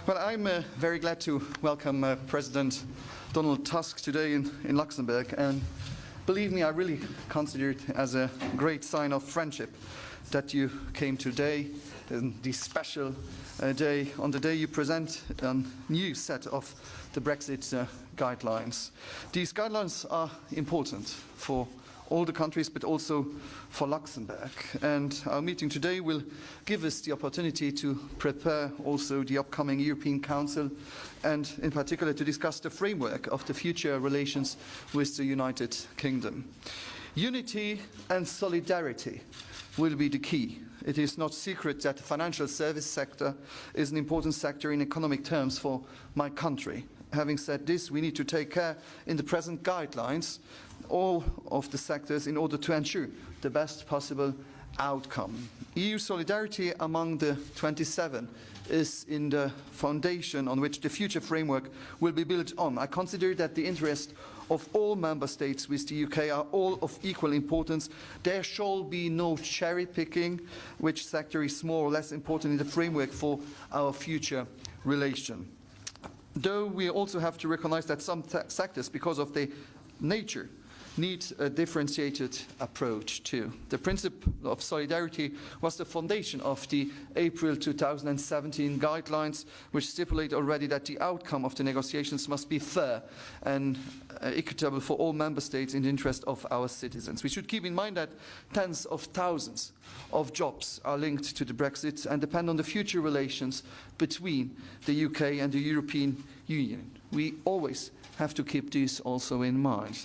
Well, I'm very glad to welcome President Donald Tusk today in Luxembourg, and believe me, I really consider it as a great sign of friendship that you came today, in this special day, on the day you present a new set of the Brexit guidelines. These guidelines are important for all the countries, but also for Luxembourg. And our meeting today will give us the opportunity to prepare also the upcoming European Council, and in particular to discuss the framework of the future relations with the United Kingdom. Unity and solidarity will be the key. It is not secret that the financial service sector is an important sector in economic terms for my country. Having said this, we need to take care in the present guidelines all of the sectors in order to ensure the best possible outcome. EU solidarity among the 27 is in the foundation on which the future framework will be built on. I consider that the interest of all member states with the UK are all of equal importance. There shall be no cherry picking, which sector is more or less important in the framework for our future relation. Though we also have to recognize that some sectors, because of their nature, need a differentiated approach too. The principle of solidarity was the foundation of the April 2017 guidelines, which stipulate already that the outcome of the negotiations must be fair and equitable for all member states in the interest of our citizens. We should keep in mind that tens of thousands of jobs are linked to the Brexit and depend on the future relations between the UK and the European Union. We always have to keep this also in mind.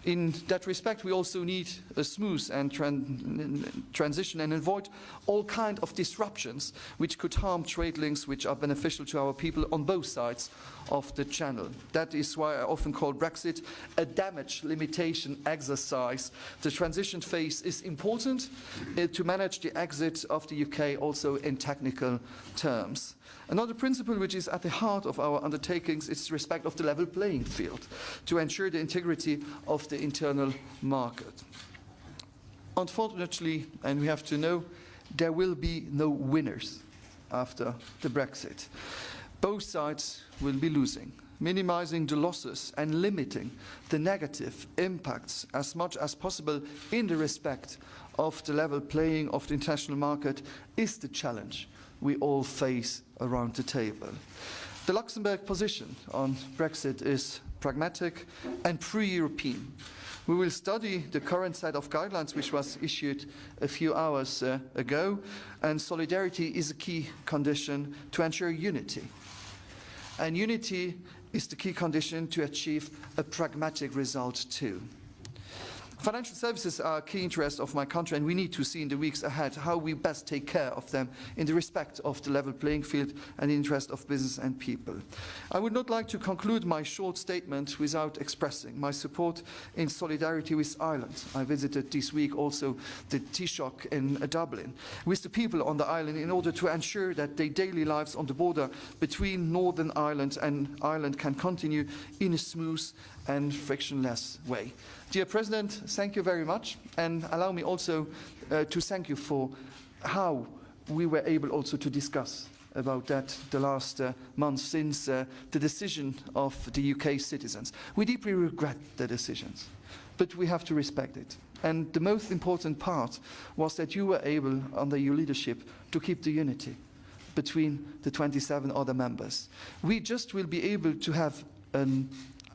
In that respect, we also need a smooth and transition and avoid all kinds of disruptions which could harm trade links which are beneficial to our people on both sides of the channel. That is why I often call Brexit a damage limitation exercise. The transition phase is important to manage the exit of the UK also in technical terms. Another principle which is at the heart of our undertakings is respect of the level playing field to ensure the integrity of the internal market. Unfortunately, and we have to know, there will be no winners after the Brexit. Both sides will be losing. Minimizing the losses and limiting the negative impacts as much as possible in the respect of the level playing of the international market is the challenge we all face around the table. The Luxembourg position on Brexit is pragmatic and pre-European. We will study the current set of guidelines which was issued a few hours ago, and solidarity is a key condition to ensure unity. And unity is the key condition to achieve a pragmatic result too. Financial services are a key interest of my country, and we need to see in the weeks ahead how we best take care of them in the respect of the level playing field and the interest of business and people. I would not like to conclude my short statement without expressing my support in solidarity with Ireland. I visited this week also the Taoiseach in Dublin with the people on the island in order to ensure that their daily lives on the border between Northern Ireland and Ireland can continue in a smooth and frictionless way. Dear President, thank you very much, and allow me also to thank you for how we were able also to discuss about that the last month since the decision of the UK citizens. We deeply regret the decisions, but we have to respect it. And the most important part was that you were able, under your leadership, to keep the unity between the 27 other members. We just will be able to have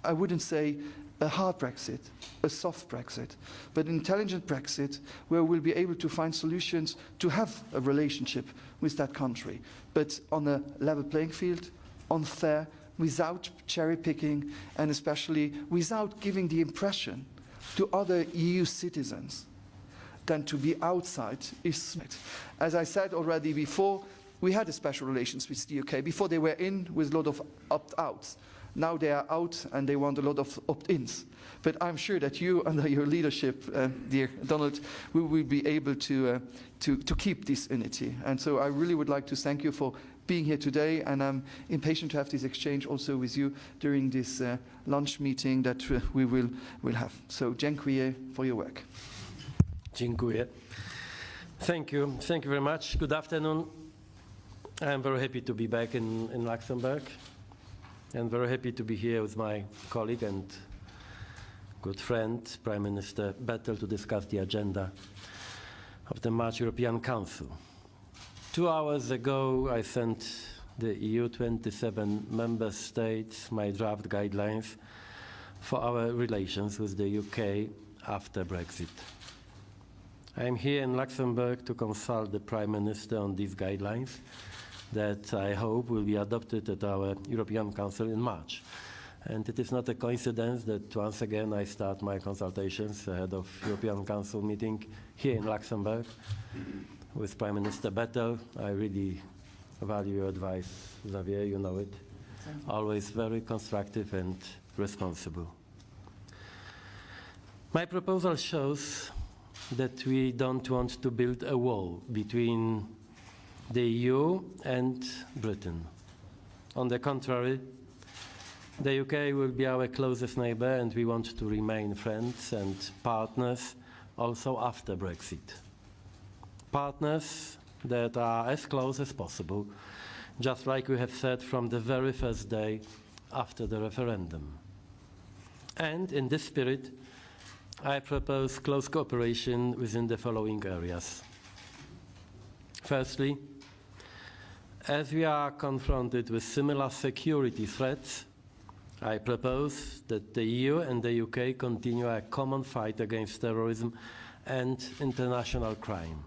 I wouldn't say a hard Brexit, a soft Brexit, but an intelligent Brexit where we'll be able to find solutions to have a relationship with that country, but on a level playing field, on fair, without cherry picking, and especially without giving the impression to other EU citizens than to be outside is. As I said already before, we had a special relations with the UK before they were in with a lot of opt-outs. Now they are out and they want a lot of opt-ins. But I'm sure that you, under your leadership, dear Donald, we will be able to keep this unity. And so I really would like to thank you for being here today, and I'm impatient to have this exchange also with you during this lunch meeting that we will have. So dziękuję for your work. Dziękuję. Thank you very much. Good afternoon, I am very happy to be back in Luxembourg, and very happy to be here with my colleague and good friend, Prime Minister Bettel, to discuss the agenda of the March European Council. 2 hours ago, I sent the EU 27 member states my draft guidelines for our relations with the UK after Brexit. I am here in Luxembourg to consult the Prime Minister on these guidelines that I hope will be adopted at our European Council in March. And it is not a coincidence that once again I start my consultations ahead of European Council meeting here in Luxembourg with Prime Minister Bettel. I really value your advice, Xavier, you know it. Always very constructive and responsible. My proposal shows that we don't want to build a wall between the EU and Britain. On the contrary, the UK will be our closest neighbour, and we want to remain friends and partners also after Brexit. Partners that are as close as possible, just like we have said from the very first day after the referendum. And in this spirit, I propose close cooperation within the following areas. Firstly, as we are confronted with similar security threats, I propose that the EU and the UK continue a common fight against terrorism and international crime.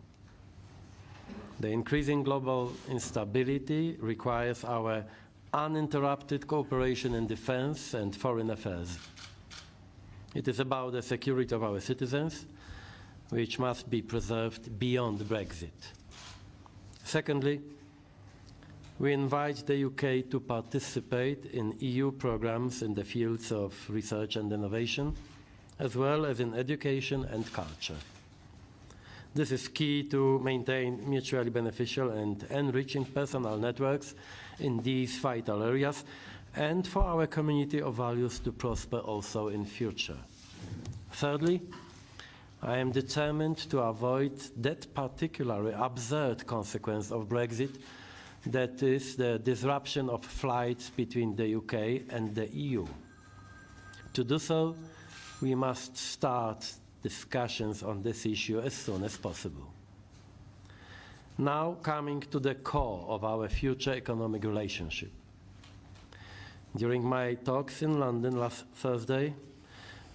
The increasing global instability requires our uninterrupted cooperation in defense and foreign affairs. It is about the security of our citizens, which must be preserved beyond Brexit. Secondly, we invite the UK to participate in EU programs in the fields of research and innovation, as well as in education and culture. This is key to maintain mutually beneficial and enriching personal networks in these vital areas, and for our community of values to prosper also in future. Thirdly, I am determined to avoid that particularly absurd consequence of Brexit, that is the disruption of flights between the UK and the EU. To do so, we must start discussions on this issue as soon as possible. Now, coming to the core of our future economic relationship. During my talks in London last Thursday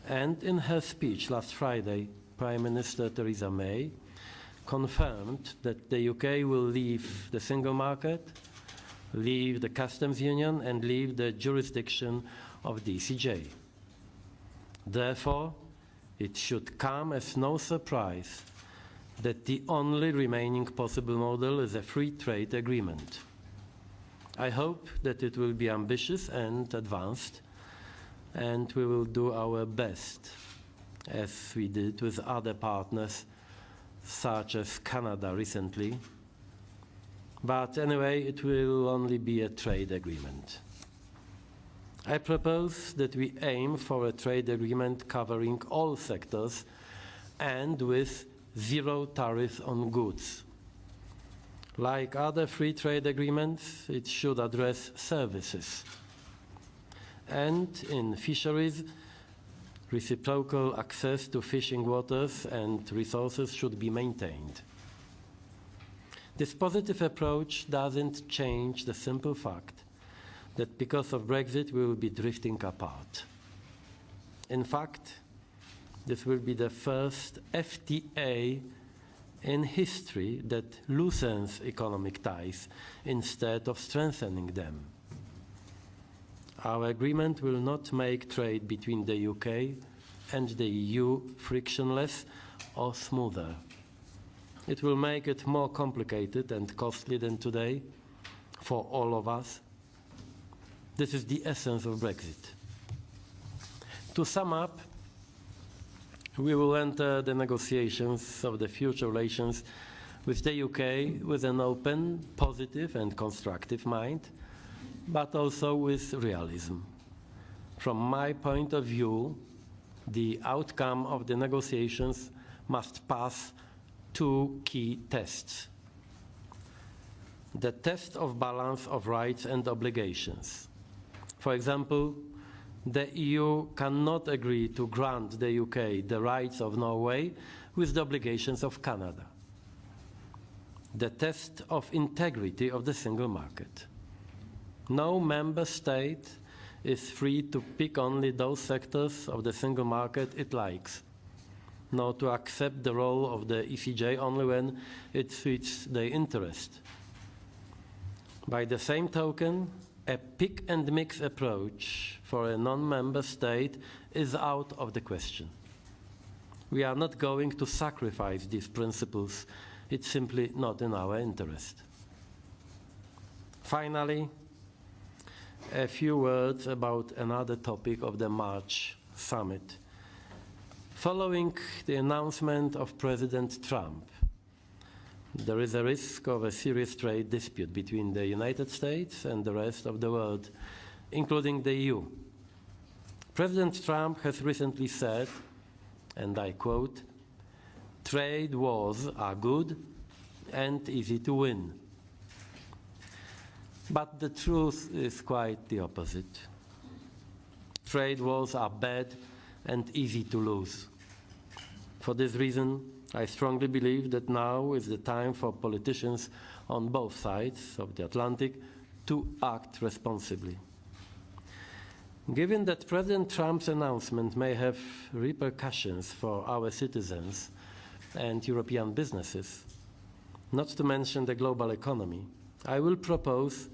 and in her speech last Friday, Prime Minister Theresa May confirmed that the UK will leave the single market, leave the customs union, and leave the jurisdiction of the ECJ. Therefore, it should come as no surprise that the only remaining possible model is a free trade agreement. I hope that it will be ambitious and advanced, and we will do our best, as we did with other partners, such as Canada recently. But anyway, it will only be a trade agreement. I propose that we aim for a trade agreement covering all sectors and with zero tariffs on goods. Like other free trade agreements, it should address services. And in fisheries, reciprocal access to fishing waters and resources should be maintained. This positive approach doesn't change the simple fact that because of Brexit we will be drifting apart. In fact, this will be the first FTA in history that loosens economic ties instead of strengthening them. Our agreement will not make trade between the UK and the EU frictionless or smoother. It will make it more complicated and costly than today for all of us. This is the essence of Brexit. To sum up, we will enter the negotiations of the future relations with the UK with an open, positive and constructive mind, but also with realism. From my point of view, the outcome of the negotiations must pass two key tests. the test of balance of rights and obligations. For example, the EU cannot agree to grant the UK the rights of Norway with the obligations of Canada. The test of integrity of the single market. No member state is free to pick only those sectors of the single market it likes, nor to accept the role of the ECJ only when it suits their interest. By the same token, a pick and mix approach for a non-member state is out of the question. We are not going to sacrifice these principles. It's simply not in our interest. Finally, a few words about another topic of the March summit. Following the announcement of President Trump, there is a risk of a serious trade dispute between the United States and the rest of the world, including the EU. President Trump has recently said, and I quote, "Trade wars are good and easy to win." But the truth is quite the opposite. Trade wars are bad and easy to lose. For this reason, I strongly believe that now is the time for politicians on both sides of the Atlantic to act responsibly. Given that President Trump's announcement may have repercussions for our citizens and European businesses, not to mention the global economy, I will propose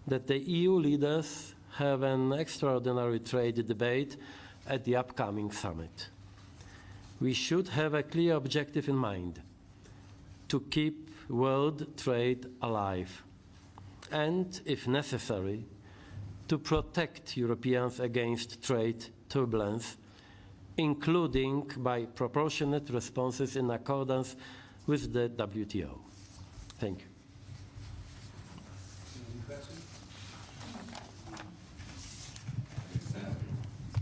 that the EU leaders have an extraordinary trade debate at the upcoming summit. We should have a clear objective in mind: to keep world trade alive and, if necessary, to protect Europeans against trade turbulence, including by proportionate responses in accordance with the WTO. Thank you.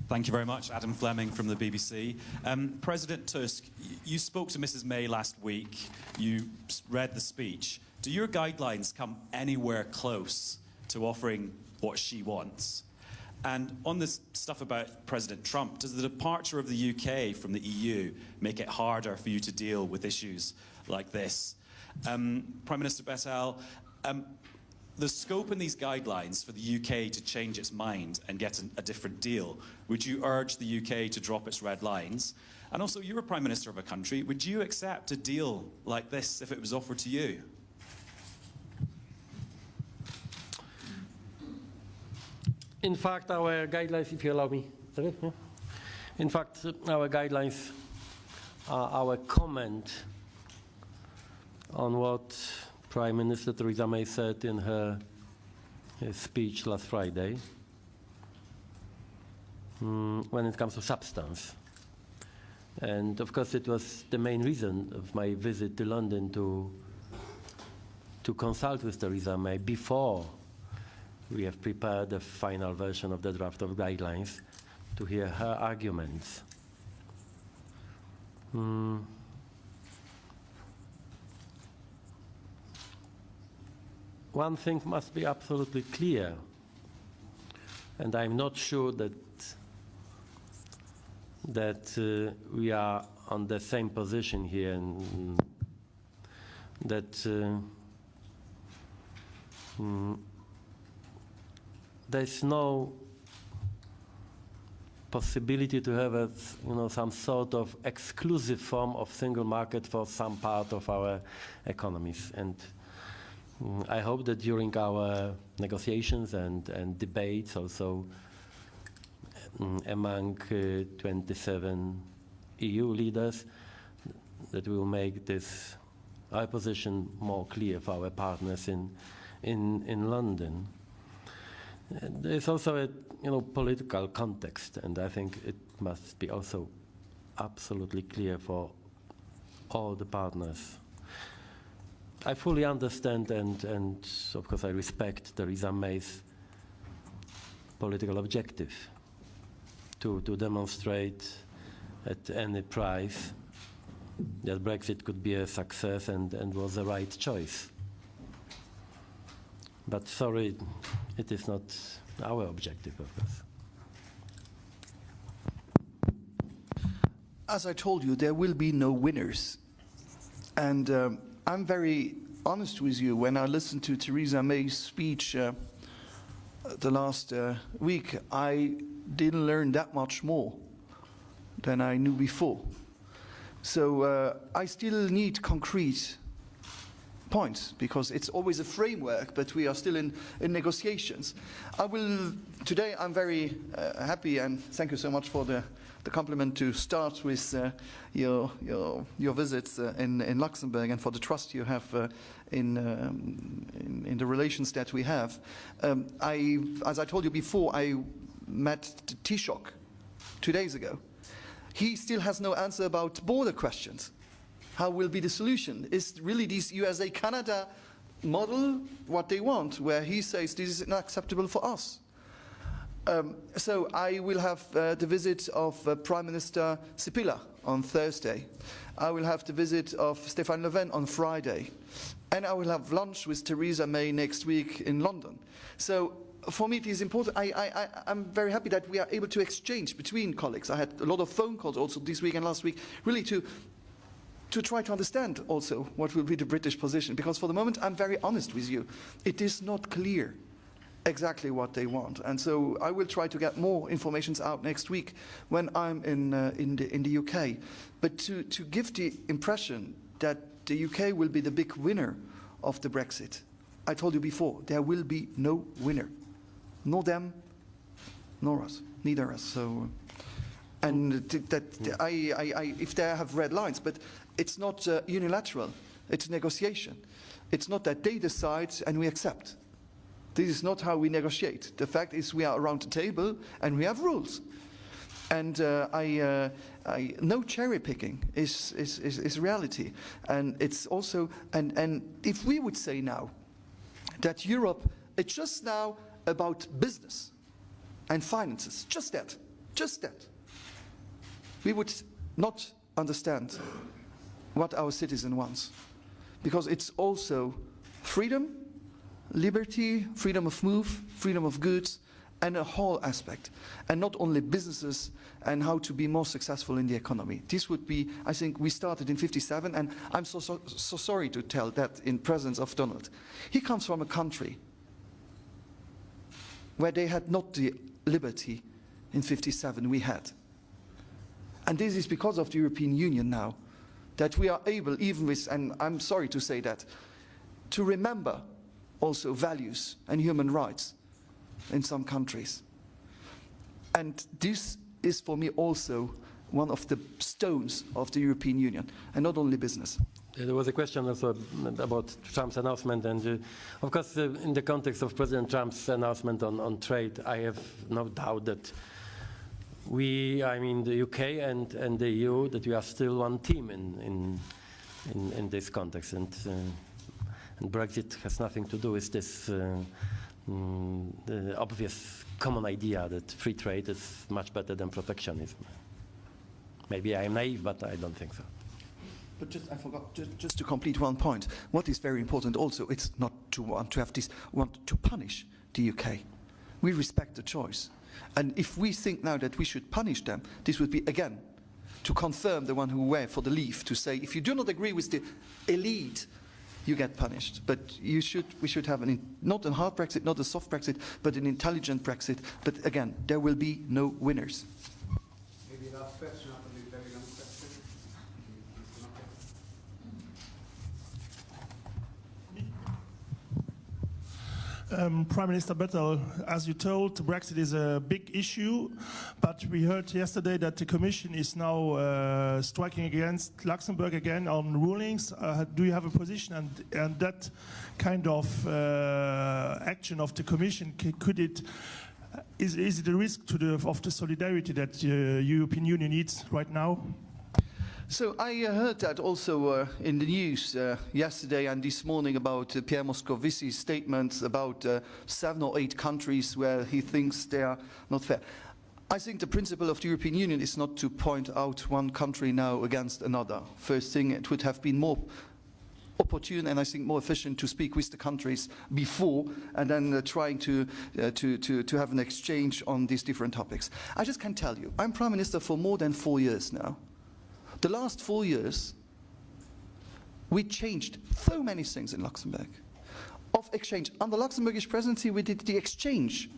Thank you very much. Adam Fleming from the BBC. President Tusk, you spoke to Mrs. May last week. You read the speech. Do your guidelines come anywhere close to offering what she wants? And on this stuff about President Trump, does the departure of the UK from the EU make it harder for you to deal with issues like this? Prime Minister Bettel, the scope in these guidelines for the UK to change its mind and get a different deal, would you urge the UK to drop its red lines? And also, you're a Prime Minister of a country. Would you accept a deal like this if it was offered to you? In fact, our guidelines, if you allow me, in fact, our guidelines are our comment on what Prime Minister Theresa May said in her speech last Friday when it comes to substance. And of course, it was the main reason of my visit to London to consult with Theresa May before we have prepared the final version of the draft of guidelines to hear her arguments. One thing must be absolutely clear, and I'm not sure that we are on the same position here, and that there's no possibility to have some sort of exclusive form of single market for some part of our economies. And I hope that during our negotiations and debates also among 27 EU leaders, that we will make this our position more clear for our partners in London. There's also a political context, and I think it must be also absolutely clear for all the partners. I fully understand and of course I respect Theresa May's political objective to demonstrate at any price that Brexit could be a success and was the right choice. But sorry, it is not our objective, of course. As I told you, there will be no winners. And I'm very honest with you. When I listened to Theresa May's speech the last week, I didn't learn that much more than I knew before. So I still need concrete points, because it's always a framework, but we are still in negotiations. Today I'm very happy, and thank you so much for the compliment to start with your visits in Luxembourg, and for the trust you have in the relations that we have. As I told you before, I met Taoiseach 2 days ago. He still has no answer about border questions. How will be the solution? Is really this USA-Canada model what they want, where he says this is not acceptable for us? So I will have the visit of Prime Minister Sipila on Thursday. I will have the visit of Stéphane Le Pen on Friday. And I will have lunch with Theresa May next week in London. So for me it is important. I'm very happy that we are able to exchange between colleagues. I had a lot of phone calls also this week and last week, really to try to understand also what will be the British position. Because for the moment, I'm very honest with you, it is not clear exactly what they want. And so I will try to get more information out next week when I'm in the UK. But to give the impression that the UK will be the big winner of the Brexit, I told you before, there will be no winner. Nor them, nor us, neither us. So, and if they have red lines, but it's not unilateral, it's negotiation. It's not that they decide and we accept. This is not how we negotiate. The fact is we are around the table and we have rules. And no cherry picking is reality. And it's also, and if we would say now that Europe, it's just now about business and finances, just that, we would not understand what our citizen wants. Because it's also freedom, liberty, freedom of move, freedom of goods, and a whole aspect. And not only businesses and how to be more successful in the economy. This would be, I think we started in '57, and I'm so sorry to tell that in presence of Donald. He comes from a country where they had not the liberty in '57 we had. And this is because of the European Union now, that we are able, even with, and I'm sorry to say that, to remember also values and human rights in some countries. And this is for me also one of the stones of the European Union, and not only business. There was a question also about Trump's announcement, and of course in the context of President Trump's announcement on trade, I have no doubt that we, I mean the UK and the EU, that we are still one team in this context, and Brexit has nothing to do with this the obvious common idea that free trade is much better than protectionism. Maybe I am naive, but I don't think so. But I forgot, just to complete one point. What is very important also, it's not to want to punish the UK. We respect the choice. And if we think now that we should punish them, this would be, again, to confirm the one who were for the leave, to say, if you do not agree with the elite, you get punished. But we should have not a hard Brexit, not a soft Brexit, but an intelligent Brexit. But again, there will be no winners. Maybe last question after the very long question. Prime Minister Bettel, as you told, Brexit is a big issue, but we heard yesterday that the Commission is now striking against Luxembourg again on rulings. Do you have a position, and that kind of action of the Commission, is it a risk to of the solidarity that the European Union needs right now? So I heard that also in the news yesterday and this morning about Pierre Moscovici's statements about 7 or 8 countries where he thinks they are not fair. I think the principle of the European Union is not to point out one country now against another. First thing, it would have been more opportune and I think more efficient to speak with the countries before and then trying to have an exchange on these different topics. I just can tell you, I'm Prime Minister for more than 4 years now. The last 4 years, we changed so many things in Luxembourg. Of exchange. Under Luxembourgish presidency, we did the exchange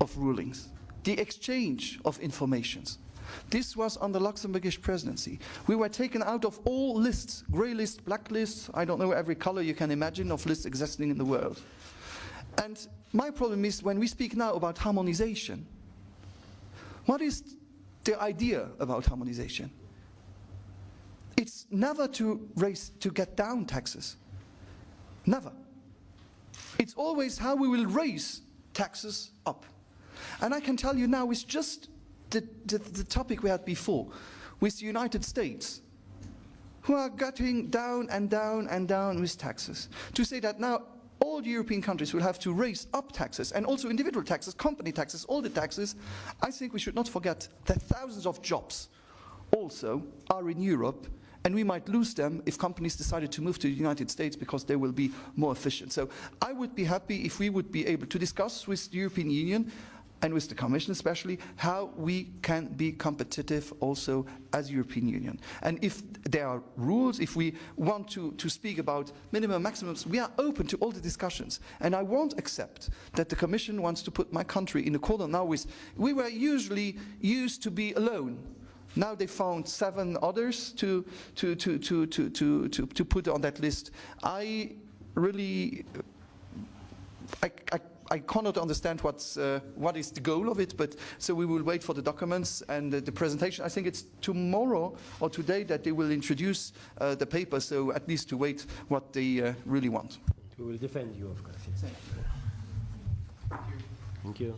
of rulings, the exchange of informations. This was under Luxembourgish presidency. We were taken out of all lists, grey lists, black lists, I don't know every color you can imagine of lists existing in the world. And my problem is when we speak now about harmonization, what is the idea about harmonization? It's never to get down taxes. Never. It's always how we will raise taxes up. And I can tell you now, it's just the topic we had before with the United States, who are getting down and down and down with taxes. To say that now all European countries will have to raise up taxes, and also individual taxes, company taxes, all the taxes, I think we should not forget that thousands of jobs also are in Europe, and we might lose them if companies decided to move to the United States because they will be more efficient. So I would be happy if we would be able to discuss with the European Union and with the Commission especially, how we can be competitive also as European Union. And if there are rules, if we want to speak about minimum maximums, we are open to all the discussions. And I won't accept that the Commission wants to put my country in a corner now with, we were usually used to be alone. Now they found 7 others to put on that list. I really, I cannot understand what is the goal of it, but so we will wait for the documents and the presentation. I think it's tomorrow or today that they will introduce the paper, so at least to wait what they really want. We will defend you, of course. Thank you. Thank you.